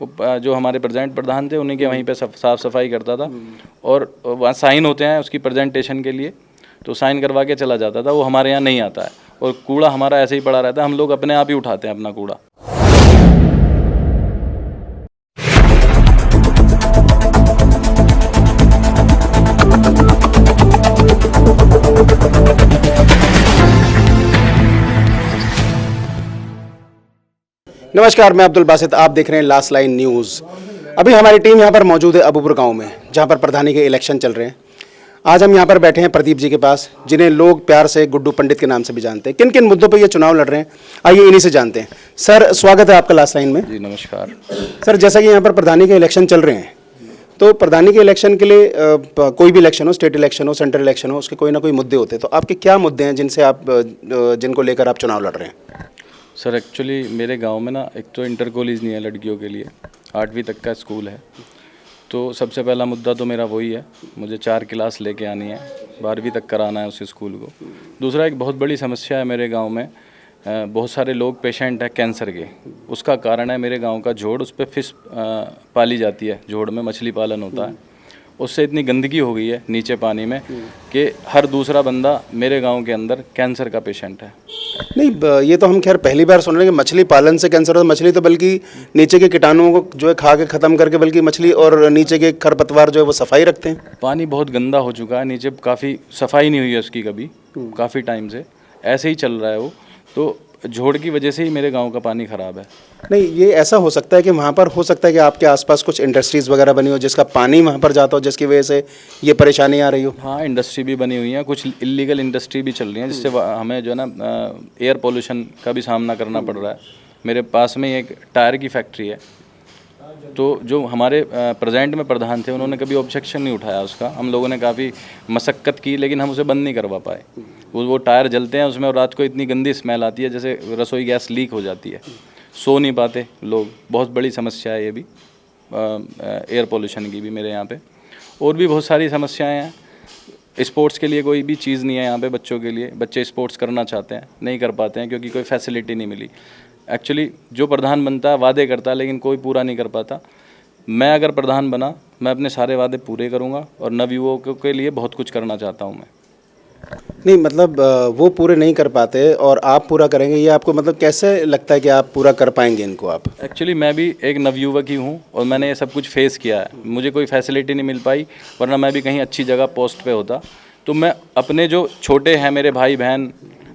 जो हमारे प्रेजेंट प्रधान थे उन्हीं के वहीं पे साफ़ सफाई करता था, और वहाँ साइन होते हैं उसकी प्रेजेंटेशन के लिए, तो साइन करवा के चला जाता था। वो हमारे यहाँ नहीं आता है, और कूड़ा हमारा ऐसे ही पड़ा रहता है, हम लोग अपने आप ही उठाते हैं अपना कूड़ा। नमस्कार, मैं अब्दुल बासित, आप देख रहे हैं लास्ट लाइन न्यूज़। अभी हमारी टीम यहाँ पर मौजूद है अबूपुर गांव में, जहाँ पर प्रधानी के इलेक्शन चल रहे हैं। आज हम यहाँ पर बैठे हैं प्रदीप जी के पास, जिन्हें लोग प्यार से गुड्डू पंडित के नाम से भी जानते हैं। किन किन मुद्दों पर ये चुनाव लड़ रहे हैं, आइए इन्हीं से जानते हैं। सर, स्वागत है आपका लास्ट लाइन में। जी नमस्कार। सर, जैसा कि यहाँ पर प्रधानी के इलेक्शन चल रहे हैं, तो प्रधानी के इलेक्शन के लिए कोई भी इलेक्शन हो, स्टेट इलेक्शन हो, सेंट्रल इलेक्शन हो, उसके कोई ना कोई मुद्दे होते हैं। तो आपके क्या मुद्दे हैं जिनको लेकर आप चुनाव लड़ रहे हैं? सर, एक्चुअली मेरे गांव में ना एक तो इंटर कॉलेज नहीं है लड़कियों के लिए, 8वीं तक का स्कूल है। तो सबसे पहला मुद्दा तो मेरा वही है, मुझे 4 क्लास लेके आनी है, 12वीं तक कराना है उस स्कूल को। दूसरा, एक बहुत बड़ी समस्या है मेरे गांव में, बहुत सारे लोग पेशेंट हैं कैंसर के। उसका कारण है मेरे गांव का जोड़, उस पर फिश पाली जाती है, जोड़ में मछली पालन होता है। उससे इतनी गंदगी हो गई है नीचे पानी में कि हर दूसरा बंदा मेरे गांव के अंदर कैंसर का पेशेंट है। नहीं, ये तो हम खैर पहली बार सुन रहे हैं कि मछली पालन से कैंसर होता है। मछली तो बल्कि नीचे के कीटाणुओं को जो है खा के ख़त्म करके, बल्कि मछली और नीचे के खरपतवार जो है वो सफाई रखते हैं। पानी बहुत गंदा हो चुका है नीचे, काफ़ी सफाई नहीं हुई है उसकी कभी, काफ़ी टाइम से ऐसे ही चल रहा है वो। तो जोड़ की वजह से ही मेरे गांव का पानी ख़राब है। नहीं, ये ऐसा हो सकता है कि वहाँ पर हो सकता है कि आपके आसपास कुछ इंडस्ट्रीज़ वगैरह बनी हो, जिसका पानी वहाँ पर जाता हो, जिसकी वजह से ये परेशानी आ रही हो। हाँ, इंडस्ट्री भी बनी हुई है, कुछ इलीगल इंडस्ट्री भी चल रही है, जिससे हमें जो है ना एयर पोल्यूशन का भी सामना करना पड़ रहा है। मेरे पास में एक टायर की फैक्ट्री है, तो जो हमारे प्रेजेंट में प्रधान थे उन्होंने कभी ऑब्जेक्शन नहीं उठाया उसका। हम लोगों ने काफ़ी मशक्क़त की, लेकिन हम उसे बंद नहीं करवा पाए। वो टायर जलते हैं उसमें, और रात को इतनी गंदी स्मेल आती है जैसे रसोई गैस लीक हो जाती है, सो नहीं पाते लोग। बहुत बड़ी समस्या है ये भी, एयर पोल्यूशन की भी मेरे यहाँ पे। और भी बहुत सारी समस्याएं हैं। स्पोर्ट्स के लिए कोई भी चीज़ नहीं है यहाँ पे बच्चों के लिए। बच्चे स्पोर्ट्स करना चाहते हैं, नहीं कर पाते हैं क्योंकि कोई फैसिलिटी नहीं मिली। एक्चुअली जो प्रधान बनता है वादे करता है, लेकिन कोई पूरा नहीं कर पाता। मैं अगर प्रधान बना, मैं अपने सारे वादे पूरे करूँगा, और नवयुवकों के लिए बहुत कुछ करना चाहता हूँ मैं। नहीं, मतलब वो पूरे नहीं कर पाते और आप पूरा करेंगे, ये आपको मतलब कैसे लगता है कि आप पूरा कर पाएंगे इनको आप? एक्चुअली मैं भी एक नवयुवक ही हूँ, और मैंने ये सब कुछ फेस किया है। मुझे कोई फैसिलिटी नहीं मिल पाई, वरना मैं भी कहीं अच्छी जगह पोस्ट पे होता। तो मैं अपने जो छोटे हैं, मेरे भाई बहन,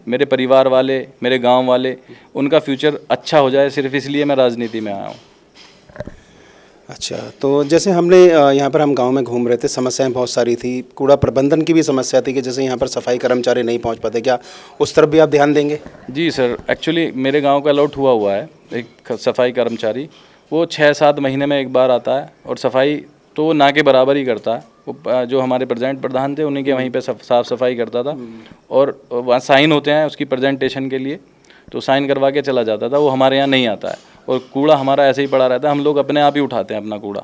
मेरे परिवार वाले, मेरे गांव वाले, उनका फ्यूचर अच्छा हो जाए, सिर्फ इसलिए मैं राजनीति में आया हूँ। अच्छा, तो जैसे हमने यहाँ पर हम गांव में घूम रहे थे, समस्याएं बहुत सारी थी। कूड़ा प्रबंधन की भी समस्या थी कि जैसे यहाँ पर सफाई कर्मचारी नहीं पहुँच पाते, क्या उस तरफ भी आप ध्यान देंगे? जी सर, एक्चुअली मेरे गांव का अलॉट हुआ है एक सफाई कर्मचारी। वो 6-7 महीने में एक बार आता है, और सफाई तो ना के बराबर ही करता है। वो जो हमारे प्रेजेंट प्रधान थे उन्हीं के वहीं पे साफ़ सफाई करता था, और वहाँ साइन होते हैं उसकी प्रेजेंटेशन के लिए, तो साइन करवा के चला जाता था। वो हमारे यहाँ नहीं आता है, और कूड़ा हमारा ऐसे ही पड़ा रहता है, हम लोग अपने आप ही उठाते हैं अपना कूड़ा।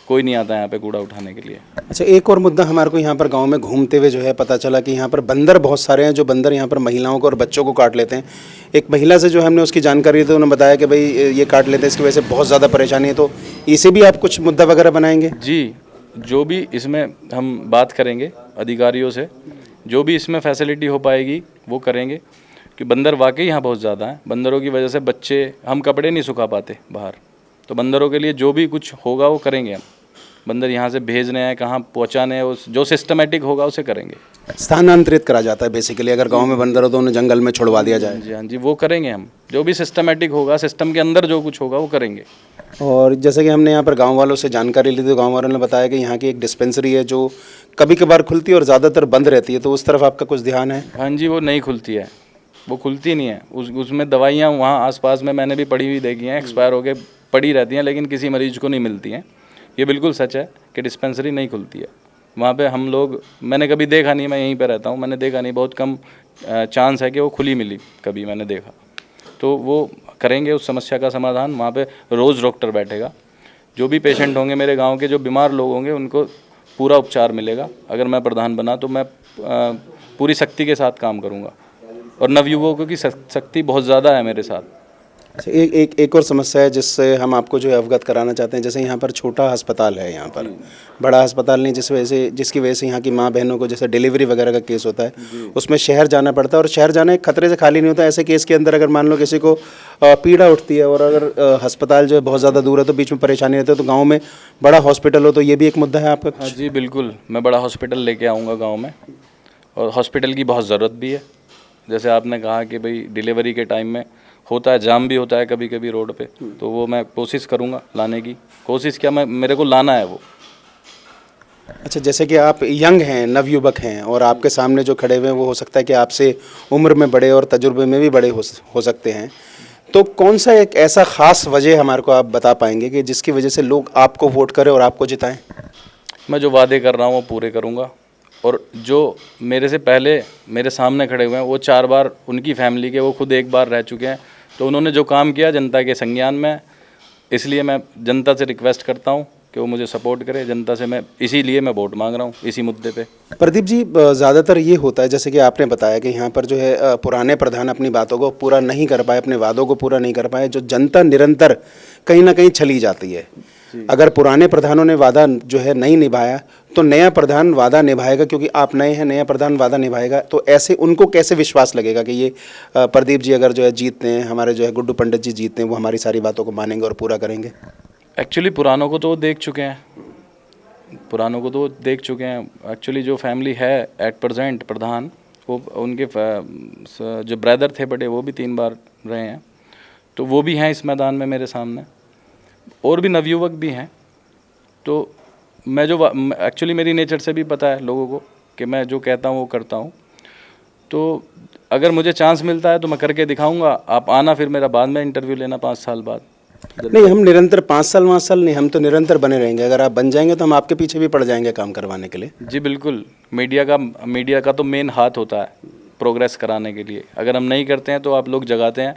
कोई नहीं आता है यहाँ पे कूड़ा उठाने के लिए। अच्छा, एक और मुद्दा हमारे को यहाँ पर गांव में घूमते हुए जो है पता चला कि यहाँ पर बंदर बहुत सारे हैं, जो बंदर यहाँ पर महिलाओं को और बच्चों को काट लेते हैं। एक महिला से जो हमने उसकी जानकारी दी, तो उन्होंने बताया कि भाई ये काट लेते हैं, इसकी वजह से बहुत ज़्यादा परेशानी है। तो इसे भी आप कुछ मुद्दा वगैरह बनाएंगे? जी, जो भी इसमें हम बात करेंगे अधिकारियों से, जो भी इसमें फैसिलिटी हो पाएगी वो करेंगे, कि बंदर वाकई यहाँ बहुत ज़्यादा हैं। बंदरों की वजह से बच्चे, हम कपड़े नहीं सुखा पाते बाहर, तो बंदरों के लिए जो भी कुछ होगा वो करेंगे हम। बंदर यहाँ से भेजने हैं, कहाँ पहुँचाने हैं, उस जो सिस्टमेटिक होगा उसे करेंगे। स्थानांतरित करा जाता है बेसिकली, अगर गांव में बंदर हो तो उन्हें जंगल में छुड़वा दिया जाए। जी हाँ जी, वो करेंगे हम। जो भी सिस्टमेटिक होगा, सिस्टम के अंदर जो कुछ होगा वो करेंगे। और जैसे कि हमने यहाँ पर गांव वालों से जानकारी ली, तो गांव वालों ने बताया कि यहाँ की एक डिस्पेंसरी है जो कभी कभार खुलती है और ज़्यादातर बंद रहती है, तो उस तरफ आपका कुछ ध्यान है? हाँ जी, वो नहीं खुलती है, वो खुलती नहीं है। उसमें दवाइयाँ वहाँ आसपास में मैंने भी पड़ी हुई देखी हैं, एक्सपायर होके पड़ी रहती हैं, लेकिन किसी मरीज को नहीं मिलती हैं। ये बिल्कुल सच है कि डिस्पेंसरी नहीं खुलती है वहाँ पे। हम लोग, मैंने कभी देखा नहीं, मैं यहीं पे रहता हूँ, मैंने देखा नहीं, बहुत कम चांस है कि वो खुली मिली कभी मैंने देखा। तो वो करेंगे उस समस्या का समाधान। वहाँ पे रोज़ डॉक्टर बैठेगा, जो भी पेशेंट होंगे मेरे गाँव के, जो बीमार लोग होंगे, उनको पूरा उपचार मिलेगा। अगर मैं प्रधान बना तो मैं पूरी शक्ति के साथ काम करूँगा, और नवयुवकों की शक्ति बहुत ज़्यादा है मेरे साथ। अच्छा, एक और समस्या है जिससे हम आपको जो है अवगत कराना चाहते हैं। जैसे यहाँ पर छोटा अस्पताल है, यहाँ पर बड़ा अस्पताल नहीं, जिसकी वजह से यहाँ की माँ बहनों को जैसे डिलीवरी वगैरह का केस होता है उसमें शहर जाना पड़ता है, और शहर जाना एक खतरे से खाली नहीं होता। ऐसे केस के अंदर अगर मान लो किसी को पीड़ा उठती है और अगर अस्पताल जो है बहुत ज़्यादा दूर है तो बीच में परेशानी रहती है, तो गाँव में बड़ा हॉस्पिटल हो तो ये भी एक मुद्दा है आपका? हाँ जी बिल्कुल, मैं बड़ा हॉस्पिटल लेके आऊँगा गांव में, और हॉस्पिटल की बहुत ज़रूरत भी है। जैसे आपने कहा कि भाई डिलीवरी के टाइम में होता है, जाम भी होता है कभी कभी रोड पे, तो वो मैं कोशिश करूँगा लाने की। कोशिश क्या, मेरे को लाना है वो। अच्छा, जैसे कि आप यंग हैं, नवयुवक हैं, और आपके सामने जो खड़े हुए हैं वो हो सकता है कि आपसे उम्र में बड़े और तजुर्बे में भी बड़े हो सकते हैं, तो कौन सा एक ऐसा ख़ास वजह हमारे को आप बता पाएंगे कि जिसकी वजह से लोग आपको वोट करें और आपको जिताएं? मैं जो वादे कर रहा हूँ वो पूरे करूँगा, और जो मेरे से पहले मेरे सामने खड़े हुए हैं वो 4 बार उनकी फैमिली के, वो खुद 1 बार रह चुके हैं, तो उन्होंने जो काम किया जनता के संज्ञान में, इसलिए मैं जनता से रिक्वेस्ट करता हूँ कि वो मुझे सपोर्ट करे। जनता से मैं इसीलिए मैं वोट मांग रहा हूँ इसी मुद्दे पे। प्रदीप जी, ज़्यादातर ये होता है जैसे कि आपने बताया कि यहाँ पर जो है पुराने प्रधान अपनी बातों को पूरा नहीं कर पाए, अपने वादों को पूरा नहीं कर पाए, जो जनता निरंतर कहीं ना कहीं छली जाती है। अगर पुराने प्रधानों ने वादा जो है नहीं निभाया तो नया प्रधान वादा निभाएगा, क्योंकि आप नए हैं, नया प्रधान वादा निभाएगा, तो ऐसे उनको कैसे विश्वास लगेगा कि ये प्रदीप जी अगर जो है जीतते हैं, हमारे जो है गुड्डू पंडित जी जीतते हैं, वो हमारी सारी बातों को मानेंगे और पूरा करेंगे? एक्चुअली पुरानों को तो वो देख चुके हैं, एक्चुअली जो फैमिली है एट प्रेजेंट प्रधान, वो उनके जो ब्रदर थे बड़े, वो भी 3 बार रहे हैं, तो वो भी हैं इस मैदान में मेरे सामने, और भी नवयुवक भी हैं। तो मैं जो एक्चुअली मेरी नेचर से भी पता है लोगों को कि मैं जो कहता हूँ वो करता हूँ, तो अगर मुझे चांस मिलता है तो मैं करके दिखाऊंगा। आप आना फिर मेरा बाद में इंटरव्यू लेना 5 साल बाद। नहीं, हम निरंतर 5 साल नहीं, हम तो निरंतर बने रहेंगे। अगर आप बन जाएंगे तो हम आपके पीछे भी पड़ जाएंगे काम करवाने के लिए। जी बिल्कुल, मीडिया का तो मेन हाथ होता है प्रोग्रेस कराने के लिए। अगर हम नहीं करते हैं तो आप लोग जगाते हैं,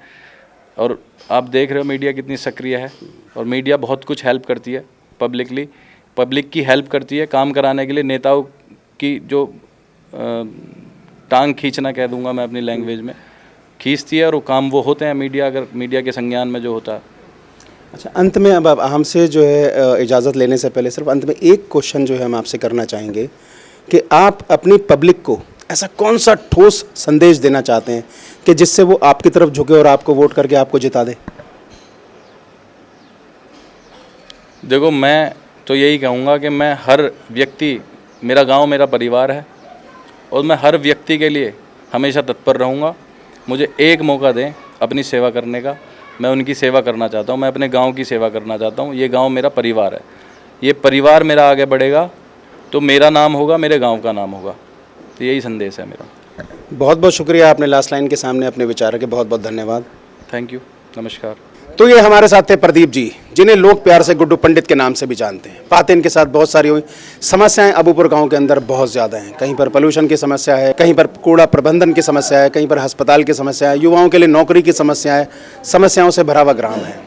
और आप देख रहे हो मीडिया कितनी सक्रिय है, और मीडिया बहुत कुछ हेल्प करती है पब्लिक की हेल्प करती है काम कराने के लिए। नेताओं की जो टांग खींचना कह दूंगा मैं अपनी लैंग्वेज में, खींचती है, और वो काम वो होते हैं मीडिया के संज्ञान में जो होता है। अच्छा, अंत में अब हमसे जो है इजाज़त लेने से पहले सिर्फ अंत में एक क्वेश्चन जो है हम आपसे करना चाहेंगे कि आप अपनी पब्लिक को ऐसा कौन सा ठोस संदेश देना चाहते हैं कि जिससे वो आपकी तरफ झुके और आपको वोट करके आपको जिता दे? देखो, मैं तो यही कहूँगा कि मैं हर व्यक्ति, मेरा गांव मेरा परिवार है, और मैं हर व्यक्ति के लिए हमेशा तत्पर रहूँगा। मुझे एक मौका दें अपनी सेवा करने का, मैं उनकी सेवा करना चाहता हूँ, मैं अपने गांव की सेवा करना चाहता हूँ। ये गांव मेरा परिवार है, ये परिवार मेरा आगे बढ़ेगा तो मेरा नाम होगा, मेरे गांव का नाम होगा। तो यही संदेश है मेरा। बहुत बहुत शुक्रिया, आपने लास्ट लाइन के सामने अपने विचार रखे, बहुत बहुत धन्यवाद। थैंक यू, नमस्कार। तो ये हमारे साथ थे प्रदीप जी, जिन्हें लोग प्यार से गुड्डू पंडित के नाम से भी जानते हैं। बातें इनके साथ बहुत सारी हुई। समस्याएं अबूपुर गांव के अंदर बहुत ज़्यादा हैं। कहीं पर पोल्यूशन की समस्या है, कहीं पर कूड़ा प्रबंधन की समस्या है, कहीं पर अस्पताल की समस्या है, युवाओं के लिए नौकरी की समस्या है। समस्याओं से भरा हुआ ग्राम है,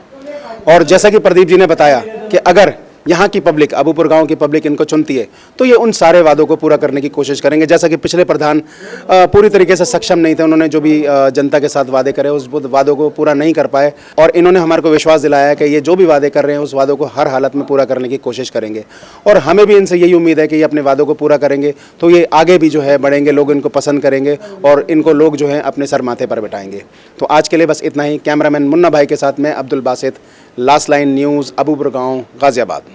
और जैसा कि प्रदीप जी ने बताया कि अगर यहाँ की पब्लिक, अबूपुर गांव की पब्लिक इनको चुनती है तो ये उन सारे वादों को पूरा करने की कोशिश करेंगे। जैसा कि पिछले प्रधान पूरी तरीके से सक्षम नहीं थे, उन्होंने जो भी जनता के साथ वादे करे उस वादों को पूरा नहीं कर पाए, और इन्होंने हमारे को विश्वास दिलाया है कि ये जो भी वादे कर रहे हैं उस वादों को हर हालत में पूरा करने की कोशिश करेंगे। और हमें भी इनसे यही उम्मीद है कि ये अपने वादों को पूरा करेंगे, तो ये आगे भी जो है बढ़ेंगे, लोग इनको पसंद करेंगे और इनको लोग जो है अपने सर माथे पर बिठाएंगे। तो आज के लिए बस इतना ही। कैमरामैन मुन्ना भाई के साथ मैं Abdul Basit, last line news, Abupur गाँव, गाज़ियाबाद।